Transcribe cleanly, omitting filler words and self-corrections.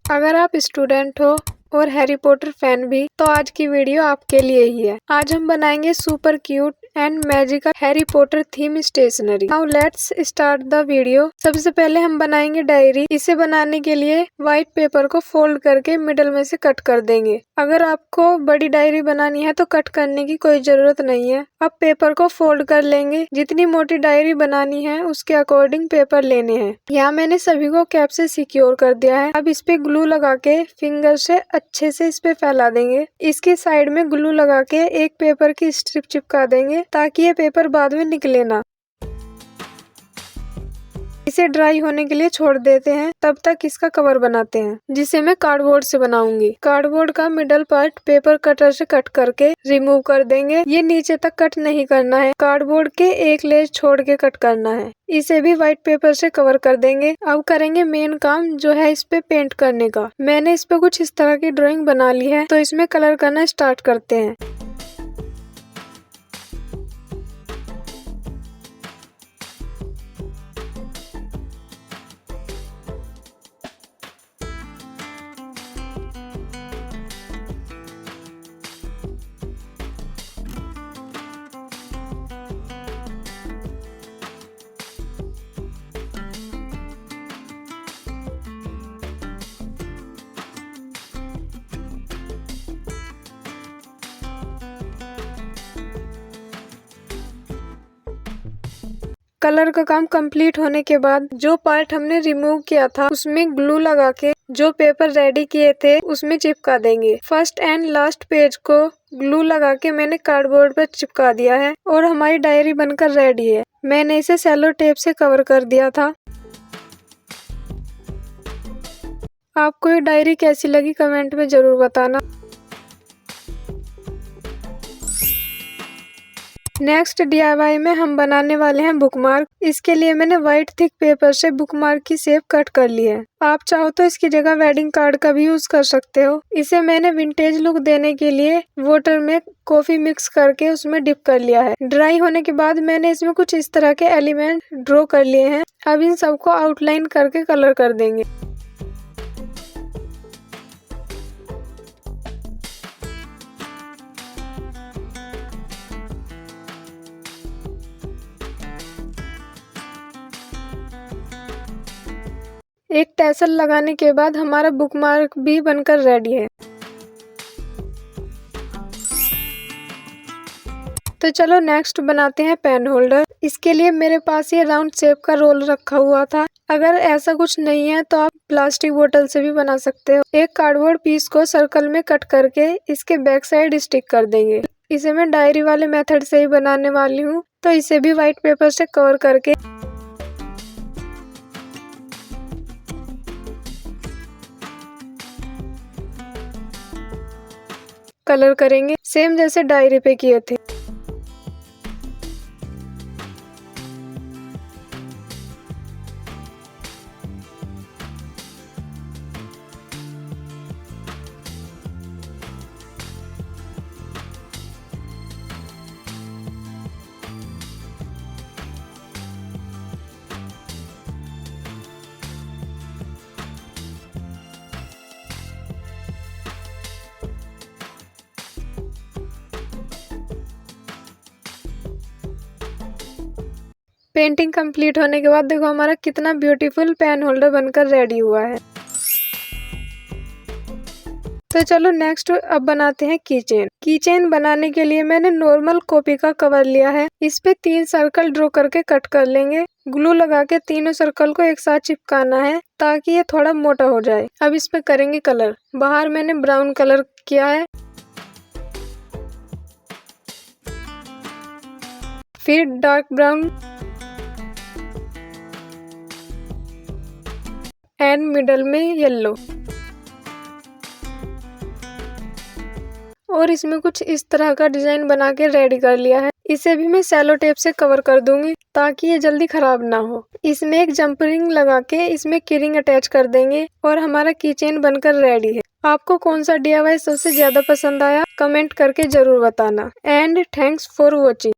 अगर आप स्टूडेंट हो और हैरी पॉटर फैन भी तो आज की वीडियो आपके लिए ही है। आज हम बनाएंगे super cute and magical Harry Potter theme stationery. Now let's start the video. सबसे पहले हम बनाएंगे डायरी। इसे बनाने के लिए व्हाइट पेपर को फोल्ड करके मिडल में से कट कर देंगे। अगर आपको बड़ी डायरी बनानी है तो कट करने की कोई जरूरत नहीं है। अब पेपर को फोल्ड कर लेंगे। जितनी मोटी डायरी बनानी है उसके अकॉर्डिंग पेपर लेने हैं। यहाँ मैंने सभी को कैप से सिक्योर कर दिया है। अब इस पे ग्लू लगा के फिंगर से अच्छे से इस पे फैला देंगे। इसकी साइड में ग्लू लगा के एक पेपर की स्ट्रिप चिपका देंगे ताकि ये पेपर बाद में निकले ना। इसे ड्राई होने के लिए छोड़ देते हैं। तब तक इसका कवर बनाते हैं जिसे मैं कार्डबोर्ड से बनाऊंगी। कार्डबोर्ड का मिडल पार्ट पेपर कटर से कट करके रिमूव कर देंगे। ये नीचे तक कट नहीं करना है, कार्डबोर्ड के एक लेज छोड़ के कट करना है। इसे भी व्हाइट पेपर से कवर कर देंगे। अब करेंगे मेन काम जो है इस पे पेंट करने का। मैंने इस पे कुछ इस तरह की ड्राइंग बना ली है तो इसमें कलर करना स्टार्ट करते हैं। कलर का काम कंप्लीट होने के बाद जो पार्ट हमने रिमूव किया था उसमें ग्लू लगा के जो पेपर रेडी किए थे उसमें चिपका देंगे। फर्स्ट एंड लास्ट पेज को ग्लू लगा के मैंने कार्डबोर्ड पर चिपका दिया है और हमारी डायरी बनकर रेडी है। मैंने इसे सेलो टेप से कवर कर दिया था। आपको ये डायरी कैसी लगी कमेंट में जरूर बताना। नेक्स्ट DIY में हम बनाने वाले हैं बुकमार्क। इसके लिए मैंने व्हाइट थिक पेपर से बुकमार्क की शेप कट कर ली है। आप चाहो तो इसकी जगह वेडिंग कार्ड का भी यूज कर सकते हो। इसे मैंने विंटेज लुक देने के लिए वाटर में कॉफी मिक्स करके उसमें डिप कर लिया है। ड्राई होने के बाद मैंने इसमें कुछ इस तरह के एलिमेंट ड्रॉ कर लिए हैं। अब इन सबको आउटलाइन करके कलर कर देंगे। एक टैसल लगाने के बाद हमारा बुकमार्क भी बनकर रेडी है। तो चलो नेक्स्ट बनाते हैं पेन होल्डर। इसके लिए मेरे पास ये राउंड शेप का रोल रखा हुआ था। अगर ऐसा कुछ नहीं है तो आप प्लास्टिक बोतल से भी बना सकते हो। एक कार्डबोर्ड पीस को सर्कल में कट करके इसके बैक साइड स्टिक कर देंगे। इसे मैं डायरी वाले मेथड से ही बनाने वाली हूँ तो इसे भी व्हाइट पेपर से कवर करके कलर करेंगे सेम जैसे डायरी पे किए थे। पेंटिंग कंप्लीट होने के बाद देखो हमारा कितना ब्यूटीफुल पेन होल्डर बनकर रेडी हुआ है। तो चलो नेक्स्ट अब बनाते हैं कीचेन। कीचेन बनाने के लिए मैंने नॉर्मल कॉपी का कवर लिया है। इस पे 3 सर्कल ड्रॉ करके कट कर लेंगे। ग्लू लगा के तीनों सर्कल को एक साथ चिपकाना है ताकि ये थोड़ा मोटा हो जाए। अब इस पे करेंगे कलर। बाहर मैंने ब्राउन कलर किया है, फिर डार्क ब्राउन एंड मिडल में येलो और इसमें कुछ इस तरह का डिजाइन बना के रेडी कर लिया है। इसे भी मैं सेलो टेप से कवर कर दूंगी ताकि ये जल्दी खराब ना हो। इसमें एक जंप रिंग लगा के इसमें कीरिंग अटैच कर देंगे और हमारा कीचेन बनकर रेडी है। आपको कौन सा DIY सबसे ज्यादा पसंद आया कमेंट करके जरूर बताना। And thanks for watching.